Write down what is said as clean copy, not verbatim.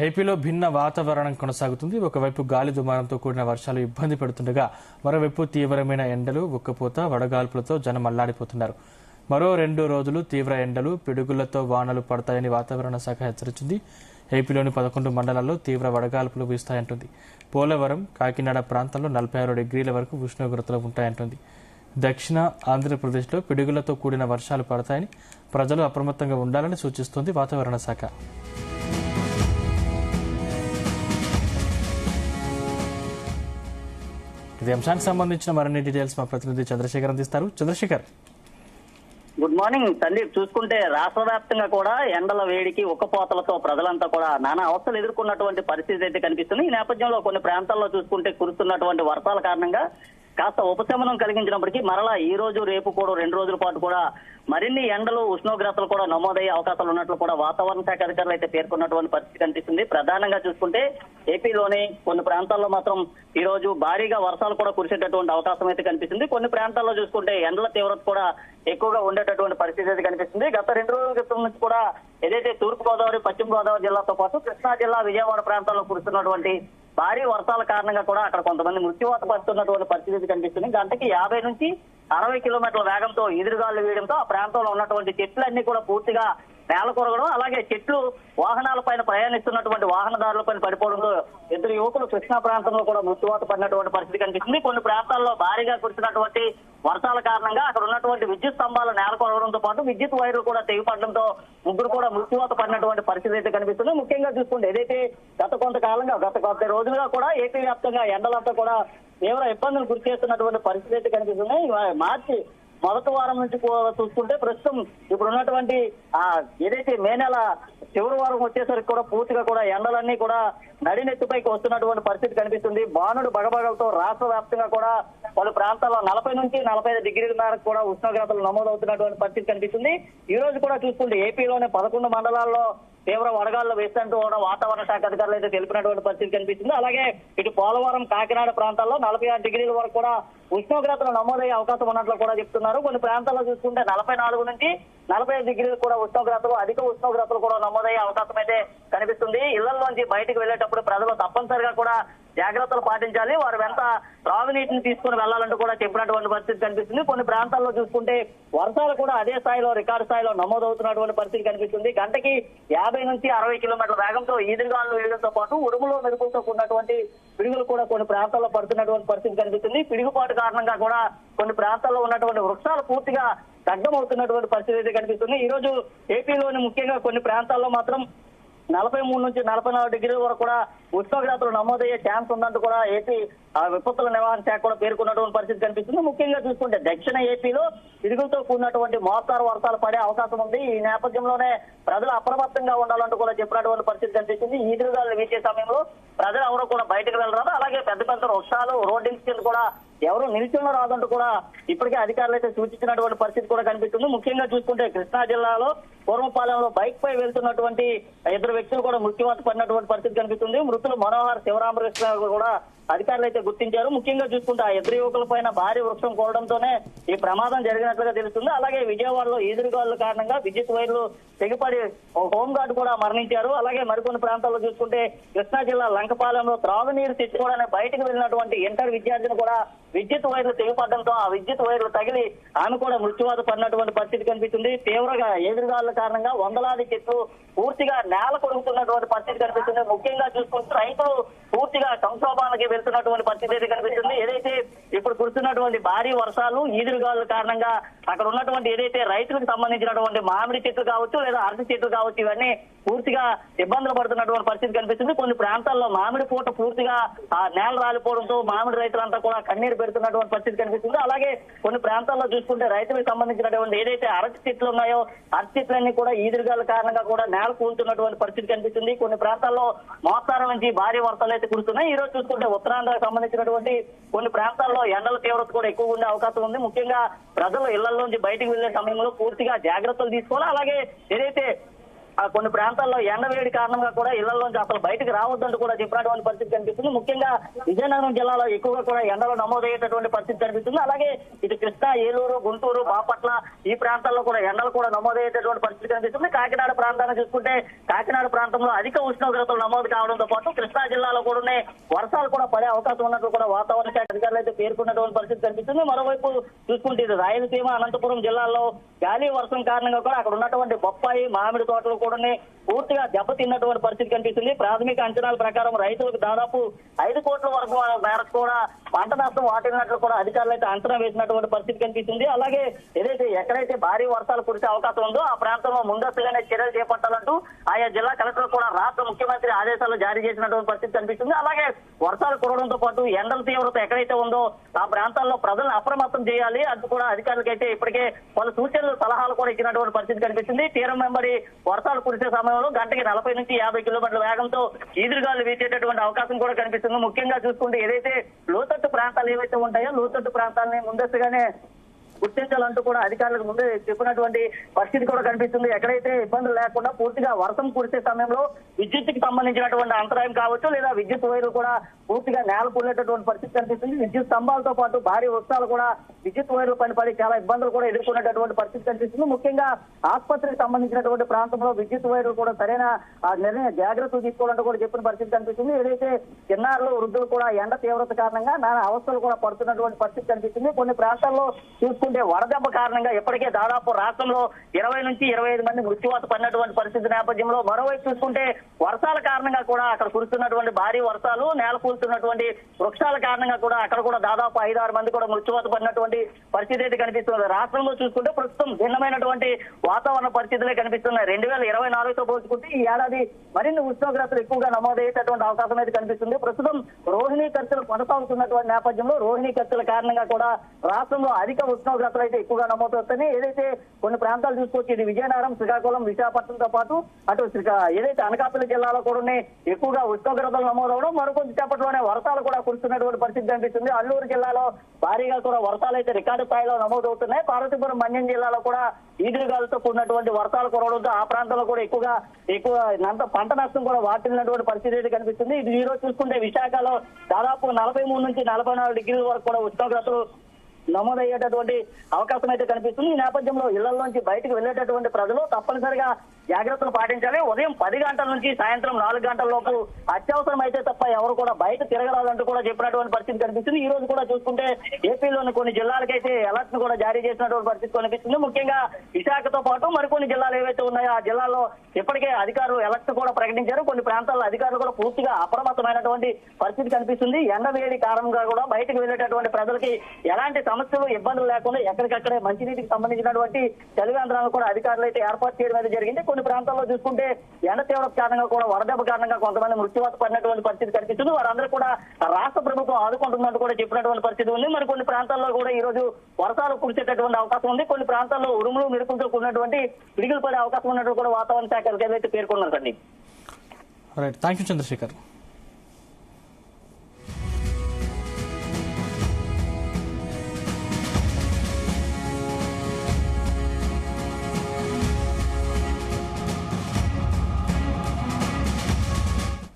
ఏపీలో భిన్న వాతావరణం కొనసాగుతుంది. ఒకవైపు గాలి దుమారంతో కూడిన వర్షాలు ఇబ్బంది పెడుతుండగా మరోవైపు తీవ్రమైన ఎండలు, ఉక్కపోత, వడగాల్పులతో జనం అల్లాడిపోతున్నారు. మరో 2 రోజులు తీవ్ర ఎండలు, పిడుగులతో వానలు పడతాయని వాతావరణ శాఖ హెచ్చరించింది. ఏపీలోని 11 మండలాల్లో తీవ్ర వడగాల్పులు వీస్తాయంటుంది. పోలవరం, కాకినాడ ప్రాంతాల్లో 46 డిగ్రీల వరకు ఉష్ణోగ్రతలు ఉంటాయంటుంది. దక్షిణ ఆంధ్రప్రదేశ్లో పిడుగులతో కూడిన వర్షాలు పడతాయని ప్రజలు అప్రమత్తంగా ఉండాలని సూచిస్తోంది వాతావరణ శాఖ. ఇదే అంశానికి సంబంధించిన మరిన్ని డీటెయిల్స్ మా ప్రతినిధి చంద్రశేఖర్ అందిస్తారు. Chandrashekar, good morning Sandeep. చూసుకుంటే రాష్ట్ర వ్యాప్తంగా కూడా ఎండల వేడికి ఉక్కపోతలతో ప్రజలంతా కూడా నానా అవస్థలు ఎదుర్కొన్నటువంటి పరిస్థితి అయితే కనిపిస్తుంది. ఈ నేపథ్యంలో కొన్ని ప్రాంతాల్లో చూసుకుంటే కురుస్తున్నటువంటి వర్షాల కారణంగా కాస్త ఉపశమనం కలిగించినప్పటికీ మరలా ఈ రోజు రేపు కూడా 2 రోజుల పాటు కూడా మరిన్ని ఎండలు, ఉష్ణోగ్రతలు కూడా నమోదయ్యే అవకాశాలు ఉన్నట్లు కూడా వాతావరణ శాఖ అధికారులు అయితే పేర్కొన్నటువంటి పరిస్థితి కనిపిస్తుంది. ప్రధానంగా చూసుకుంటే ఏపీలోని కొన్ని ప్రాంతాల్లో మాత్రం ఈ రోజు భారీగా వర్షాలు కూడా కురిసేటటువంటి అవకాశం అయితే కనిపిస్తుంది. కొన్ని ప్రాంతాల్లో చూసుకుంటే ఎండల తీవ్రత కూడా ఎక్కువగా ఉండేటటువంటి పరిస్థితి అయితే కనిపిస్తుంది. గత 2 రోజుల క్రితం నుంచి కూడా ఏదైతే తూర్పు గోదావరి, పశ్చిమ గోదావరి జిల్లాతో పాటు కృష్ణా జిల్లా, విజయవాడ ప్రాంతాల్లో కురుస్తున్నటువంటి భారీ వర్షాల కారణంగా కూడా అక్కడ కొంతమంది మృత్యువాత పడుతున్నటువంటి పరిస్థితి కనిపిస్తుంది. గంటకి 50 నుంచి 60 కిలోమీటర్ల వేగంతో ఎదురుగాలు వేయడంతో ఆ ప్రాంతంలో ఉన్నటువంటి చెట్లన్నీ కూడా పూర్తిగా నేల కొరగడం, అలాగే చెట్లు వాహనాలపైన ప్రయాణిస్తున్నటువంటి వాహనదారులపైన పడిపోవడంతో 2 యువకులు కృష్ణా ప్రాంతంలో కూడా మృత్యువాత పడినటువంటి పరిస్థితి కనిపిస్తుంది. కొన్ని ప్రాంతాల్లో భారీగా కురిసినటువంటి వర్షాల కారణంగా అక్కడ ఉన్నటువంటి విద్యుత్ స్తంభాలు నేల కొరగడంతో పాటు విద్యుత్ వైర్లు కూడా తెగిపడడంతో 3 కూడా మృత్యువాత పడినటువంటి పరిస్థితి అయితే కనిపిస్తుంది. ముఖ్యంగా చూసుకుంటే ఏదైతే గత కొద్ది రోజులుగా కూడా ఏపీ వ్యాప్తంగా ఎండలంతా కూడా తీవ్ర ఇబ్బందులు గురి చేస్తున్నటువంటి పరిస్థితి అయితే కనిపిస్తుంది. మార్చి మొదటి వారం నుంచి చూసుకుంటే ప్రస్తుతం ఇప్పుడు ఉన్నటువంటి ఏదైతే మే నెల చివరి వారం వచ్చేసరికి కూడా పూర్తిగా కూడా ఎండలన్నీ కూడా నడినెత్తుపైకి వస్తున్నటువంటి పరిస్థితి కనిపిస్తుంది. బాణుడు బగబగలతో రాష్ట్ర వ్యాప్తంగా కూడా పలు ప్రాంతాల్లో 40 నుంచి 45 డిగ్రీల మేరకు కూడా ఉష్ణోగ్రతలు నమోదవుతున్నటువంటి పరిస్థితి కనిపిస్తుంది. ఈ రోజు కూడా చూసుకుంటే ఏపీలోనే 11 మండలాల్లో తీవ్ర వడగాల్లో వేస్తుంటూ వాతావరణ శాఖ అధికారులు అయితే తెలిపినటువంటి పరిస్థితి కనిపిస్తుంది. అలాగే ఇటు పోలవరం, కాకినాడ ప్రాంతాల్లో 46 డిగ్రీల వరకు కూడా ఉష్ణోగ్రతలు నమోదయ్యే అవకాశం ఉన్నట్లు కూడా చెప్తున్నారు. కొన్ని ప్రాంతాల్లో చూసుకుంటే 44 నుంచి 45 డిగ్రీలు కూడా ఉష్ణోగ్రతలు, అధిక ఉష్ణోగ్రతలు కూడా నమోదయ్యే అవకాశం అయితే కనిపిస్తుంది. ఇళ్లలోంచి బయటకు వెళ్లేటప్పుడు ప్రజలు తప్పనిసరిగా కూడా జాగ్రత్తలు పాటించాలి. వారు వెంట త్రాగునీటిని తీసుకుని వెళ్లాలంటూ కూడా చెప్పినటువంటి పరిస్థితి కనిపిస్తుంది. కొన్ని ప్రాంతాల్లో చూసుకుంటే వర్షాలు కూడా అదే స్థాయిలో, రికార్డు స్థాయిలో నమోదవుతున్నటువంటి పరిస్థితి కనిపిస్తుంది. గంటకి 50 నుంచి 60 కిలోమీటర్ల వేగంతో ఈదురుగాలు వేయడంతో పాటు ఉరుములు, మెరుపులతో కూడినటువంటి పిడుగులు కూడా కొన్ని ప్రాంతాల్లో పడుతున్నటువంటి పరిస్థితి కనిపిస్తుంది. పిడుగుపాటు కారణంగా కూడా కొన్ని ప్రాంతాల్లో ఉన్నటువంటి వృక్షాలు పూర్తిగా దగ్ధమవుతున్నటువంటి పరిస్థితి అయితే కనిపిస్తుంది. ఈ రోజు ఏపీలోని ముఖ్యంగా కొన్ని ప్రాంతాల్లో మాత్రం 43 నుంచి 44 డిగ్రీల వరకు కూడా ఉష్ణోగ్రతలు నమోదయ్యే ఛాన్స్ ఉందంటూ కూడా ఏపీ విపత్తుల నివారణ శాఖ కూడా పేర్కొన్నటువంటి పరిస్థితి కనిపిస్తుంది. ముఖ్యంగా చూసుకుంటే దక్షిణ ఏపీలో పిడుగులతో కూడినటువంటి మోస్తారు వర్షాలు పడే అవకాశం ఉంది. ఈ నేపథ్యంలోనే ప్రజలు అప్రమత్తంగా ఉండాలంటూ కూడా చెప్పినటువంటి పరిస్థితి కనిపిస్తుంది. ఈదురుగాలు వీచే సమయంలో ప్రజలు ఎవరు కూడా బయటకు వెళ్ళరాదు. అలాగే పెద్ద పెద్ద వృక్షాలు, రోడ్డింగ్స్ కింద కూడా ఎవరు నిలిచిన రాదంటూ కూడా ఇప్పటికే అధికారులు అయితే సూచించినటువంటి పరిస్థితి కూడా కనిపిస్తుంది. ముఖ్యంగా చూసుకుంటే కృష్ణా జిల్లాలో పూర్వపాలెంలో బైక్ పై వెళ్తున్నటువంటి 2 వ్యక్తులు కూడా మృత్యువాత పడినటువంటి పరిస్థితి కనిపిస్తుంది. మృతులు మనోహర్, శివరామకృష్ణ కూడా అధికారులు అయితే గుర్తించారు. ముఖ్యంగా చూసుకుంటే ఆ 2 యువకుల పైన భారీ వృక్షం కోవడంతోనే ఈ ప్రమాదం జరిగినట్లుగా తెలుస్తుంది. అలాగే విజయవాడలో ఈదురుగాలుల కారణంగా విద్యుత్ వైర్లు తెగిపడి హోంగార్డు కూడా మరణించారు. అలాగే మరికొన్ని ప్రాంతాల్లో చూసుకుంటే కృష్ణా జిల్లా లంకపాలెంలో త్రాగునీరు తెచ్చుకోవడానికి బయటకు వెళ్ళినటువంటి ఇంటర్ విద్యార్థిని కూడా విద్యుత్ వైర్లు తెగిపడడంతో ఆ విద్యుత్ వైర్లు తగిలి ఆమె కూడా మృత్యువాత పడినటువంటి పరిస్థితి కనిపిస్తుంది. తీవ్రంగా ఎదురుగాలుల కారణంగా వందలాది చెట్లు పూర్తిగా నేల కొడుకుతున్నటువంటి పరిస్థితి కనిపిస్తుంది. ముఖ్యంగా చూసుకుంటే రైతులు పూర్తిగా సంక్షోభానికి వెళ్తున్నటువంటి పరిస్థితి అయితే కనిపిస్తుంది. ఏదైతే ఇప్పుడు కురుస్తున్నటువంటి భారీ వర్షాలు, ఈదురుగాలుల కారణంగా అక్కడ ఉన్నటువంటి ఏదైతే రైతులకు సంబంధించినటువంటి మామిడి చెట్లు కావచ్చు లేదా అరటి చెట్లు కావచ్చు, ఇవన్నీ పూర్తిగా ఇబ్బందులు పడుతున్నటువంటి పరిస్థితి కనిపిస్తుంది. కొన్ని ప్రాంతాల్లో మామిడి పూట పూర్తిగా ఆ నేల రాలిపోవడంతో మామిడి రైతులంతా కూడా కన్నీరు పెడుతున్నటువంటి పరిస్థితి కనిపిస్తుంది. అలాగే కొన్ని ప్రాంతాల్లో చూసుకుంటే రైతులకు సంబంధించినటువంటి ఏదైతే అరటి చెట్లు ఉన్నాయో అరటి చెట్లన్నీ కూడా ఈదురుగాల కారణంగా కూడా నేల కూలుతున్నటువంటి పరిస్థితి కనిపిస్తుంది. కొన్ని ప్రాంతాల్లో మోస్తారు నుంచి భారీ వర్షాలు అయితే కురుస్తున్నాయి. ఈ రోజు చూసుకుంటే ఉత్తరాంధ్రకు సంబంధించినటువంటి కొన్ని ప్రాంతాల్లో ఎండల తీవ్రత కూడా ఎక్కువ ఉండే అవకాశం ఉంది. ముఖ్యంగా ప్రజలు ఇళ్లలోంచి బయటకు వెళ్లే సమయంలో పూర్తిగా జాగ్రత్తలు తీసుకోవాలి. అలాగే ఏదైతే కొన్ని ప్రాంతాల్లో ఎండవేడి కారణంగా కూడా ఇళ్లలోంచి అసలు బయటకు రావద్దంటూ కూడా చెప్పినటువంటి పరిస్థితి కనిపిస్తుంది. ముఖ్యంగా విజయనగరం జిల్లాలో ఎక్కువగా కూడా ఎండలు నమోదయ్యేటటువంటి పరిస్థితి కనిపిస్తుంది. అలాగే ఇటు కృష్ణా, ఏలూరు, గుంటూరు, బాపట్ల ఈ ప్రాంతాల్లో కూడా ఎండలు కూడా నమోదయ్యేటటువంటి పరిస్థితి కనిపిస్తుంది. కాకినాడ ప్రాంతాన్ని చూసుకుంటే కాకినాడ ప్రాంతంలో అధిక ఉష్ణోగ్రతలు నమోదు కావడంతో పాటు కృష్ణా జిల్లాలో కూడా వర్షాలు కూడా పడే అవకాశం ఉన్నట్లు కూడా వాతావరణ శాఖ అధికారులు అయితే పేర్కొన్నటువంటి పరిస్థితి కనిపిస్తుంది. మరోవైపు చూసుకుంటే ఇది రాయలసీమ, అనంతపురం జిల్లాల్లో గాలి వర్షం కారణంగా కూడా అక్కడ ఉన్నటువంటి బొప్పాయి, మామిడి తోటలు కూడా పూర్తిగా దెబ్బతిన్నటువంటి పరిస్థితి కనిపిస్తుంది. ప్రాథమిక అంచనాల ప్రకారం రైతులకు దాదాపు 5 కోట్ల వరకు మేరకు కూడా పంట నష్టం వాటిల్లినట్లు కూడా అధికారులు అయితే అంచనా వేసినటువంటి పరిస్థితి కనిపిస్తుంది. అలాగే ఏదైతే ఎక్కడైతే భారీ వర్షాలు కురిసే అవకాశం ఉందో ఆ ప్రాంతంలో ముందస్తుగానే చర్యలు చేపట్టాలంటూ ఆయా జిల్లా కలెక్టర్ కూడా రాష్ట్ర ముఖ్యమంత్రి ఆదేశాలు జారీ చేసినటువంటి పరిస్థితి కనిపిస్తుంది. అలాగే వర్షాలు కురవడంతో పాటు ఎండల తీవ్రత ఎక్కడైతే ఉందో ఆ ప్రాంతాల్లో ప్రజలను అప్రమత్తం చేయాలి అంటూ కూడా అధికారులకైతే ఇప్పటికే పలు సూచనలు, సలహాలు కూడా ఇచ్చినటువంటి పరిస్థితి కనిపిస్తుంది. తీరం వెంబడి వర్షాలు కురిసే సమయంలో గంటకి 40 నుంచి 50 కిలోమీటర్ల వేగంతో ఈదురుగాలు వీచేటటువంటి అవకాశం కూడా కనిపిస్తుంది. ముఖ్యంగా చూసుకుంటే ఏదైతే లోతట్టు ప్రాంతాలు ఏవైతే ఉంటాయో లోతట్టు ప్రాంతాలని ముందస్తుగానే గుర్తించాలంటూ కూడా అధికారులకు ముందే చెప్పినటువంటి పరిస్థితి కూడా కనిపిస్తుంది. ఎక్కడైతే ఇబ్బందులు లేకుండా పూర్తిగా వర్షం కురిసే సమయంలో విద్యుత్తుకి సంబంధించినటువంటి అంతరాయం కావచ్చు, లేదా విద్యుత్ వైర్లు కూడా పూర్తిగా నేల కూలేటటువంటి పరిస్థితి కనిపిస్తుంది. విద్యుత్ స్తంభాలతో పాటు భారీ వృక్షాలు కూడా విద్యుత్ వైర్లు పడి చాలా ఇబ్బందులు కూడా ఎదుర్కొనేటటువంటి పరిస్థితి కనిపిస్తుంది. ముఖ్యంగా ఆసుపత్రికి సంబంధించినటువంటి ప్రాంతంలో విద్యుత్ వైర్లు కూడా సరైన నిర్ణయం జాగ్రత్తలు తీసుకోవాలంటూ కూడా చెప్పిన పరిస్థితి కనిపిస్తుంది. ఏదైతే చిన్నారులు, వృద్ధులు కూడా ఎండ తీవ్రత కారణంగా నానా అవస్థలు కూడా పడుతున్నటువంటి పరిస్థితి కనిపిస్తుంది. కొన్ని ప్రాంతాల్లో చూసుకుంటే వడదెబ్బ కారణంగా ఇప్పటికే దాదాపు రాష్ట్రంలో 20 నుంచి 25 మంది మృత్యువాత పడినటువంటి పరిస్థితి నేపథ్యంలో మరోవైపు చూసుకుంటే వర్షాల కారణంగా కూడా అక్కడ కురుస్తున్నటువంటి భారీ వర్షాలు, నేల కూలుతున్నటువంటి వృక్షాల కారణంగా కూడా అక్కడ కూడా దాదాపు 5-6 మంది కూడా మృత్యువాత పడినటువంటి పరిస్థితి అయితే కనిపిస్తుంది. రాష్ట్రంలో చూసుకుంటే ప్రస్తుతం భిన్నమైనటువంటి వాతావరణ పరిస్థితులే కనిపిస్తున్నాయి. 2024తో పోల్చుకుంటే ఈ ఏడాది మరిన్ని ఉష్ణోగ్రతలు ఎక్కువగా నమోదయ్యేటటువంటి అవకాశం అయితే కనిపిస్తుంది. ప్రస్తుతం రోహిణీ ఖర్చులు కొనసాగుతున్నటువంటి నేపథ్యంలో రోహిణీ ఖర్చుల కారణంగా కూడా రాష్ట్రంలో అధిక ఉష్ణోగ్రతలు అయితే ఎక్కువగా నమోదవుతున్నాయి. ఏదైతే కొన్ని ప్రాంతాలు చూసుకోవచ్చు, ఇది విజయనగరం, శ్రీకాకుళం, విశాఖపట్నంతో పాటు అటు ఏదైతే అనకాపల్లి జిల్లాలో కూడా ఎక్కువగా ఉష్ణోగ్రతలు నమోదవడం, మరికొద్దిసేపట్లోనే వర్షాలు కూడా కురుస్తున్నటువంటి పరిస్థితి కనిపిస్తుంది. అల్లూరు జిల్లాలో భారీగా కూడా వర్షాలు అయితే రికార్డు స్థాయిలో నమోదవుతున్నాయి. పార్వతీపురం, మన్యం జిల్లాలో కూడా ఈదురుగాలతో కూడినటువంటి వర్షాలు కురవడంతో ఆ ప్రాంతంలో కూడా ఎక్కువ పంట నష్టం కూడా వాటిల్లినటువంటి పరిస్థితి అయితే కనిపిస్తుంది. ఇది ఈ రోజు చూసుకుంటే విశాఖలో దాదాపు 43 నుంచి 44 డిగ్రీల వరకు కూడా ఉష్ణోగ్రతలు నమోదయ్యేటటువంటి అవకాశం అయితే కనిపిస్తుంది. ఈ నేపథ్యంలో ఇళ్లలోంచి బయటకు వెళ్లేటటువంటి ప్రజలు తప్పనిసరిగా జాగ్రత్తలు పాటించాలి. ఉదయం 10 గంటల నుంచి సాయంత్రం 4 గంటల లోపు అత్యవసరం అయితే తప్ప ఎవరు కూడా బయట తిరగరాదంటూ కూడా చెప్పినటువంటి పరిస్థితి కనిపిస్తుంది. ఈ రోజు కూడా చూసుకుంటే ఏపీలోని కొన్ని జిల్లాలకైతే అలర్ట్ ను కూడా జారీ చేసినటువంటి పరిస్థితి కనిపిస్తుంది. ముఖ్యంగా విశాఖతో పాటు మరికొన్ని జిల్లాలు ఏవైతే ఉన్నాయో ఆ జిల్లాల్లో ఇప్పటికే అధికారులు అలర్ట్ కూడా ప్రకటించారు. కొన్ని ప్రాంతాల్లో అధికారులు కూడా పూర్తిగా అప్రమత్తమైనటువంటి పరిస్థితి కనిపిస్తుంది. ఎండ వేడి కారణంగా కూడా బయటకు వెళ్లేటటువంటి ప్రజలకి ఎలాంటి సమస్యలు, ఇబ్బందులు లేకుండా ఎక్కడికక్కడే మంచినీటికి సంబంధించినటువంటి చలివేంద్రాలను కూడా అధికారులు అయితే ఏర్పాటు చేయడం అయితే జరిగింది. కొన్ని ప్రాంతాల్లో చూసుకుంటే ఎండ తీవ్రత కారణంగా కూడా వడదెబ్బ కారణంగా కొంతమంది మృత్యువాత పడినటువంటి పరిస్థితి కనిపిస్తుంది. వారందరూ కూడా రాష్ట్ర ప్రభుత్వం ఆదుకుంటున్నట్టు కూడా చెప్పినటువంటి పరిస్థితి ఉంది. మరి కొన్ని ప్రాంతాల్లో కూడా ఈ రోజు వర్షాలు కురిసేటటువంటి అవకాశం ఉంది. కొన్ని ప్రాంతాల్లో ఉరుములు, మెరుపులతో కూడినటువంటి పిడుగులు పడే అవకాశం ఉన్నట్టు కూడా వాతావరణ శాఖ అధికారులు అయితే పేర్కొన్నారు. Right, thank you Chandrasekhar.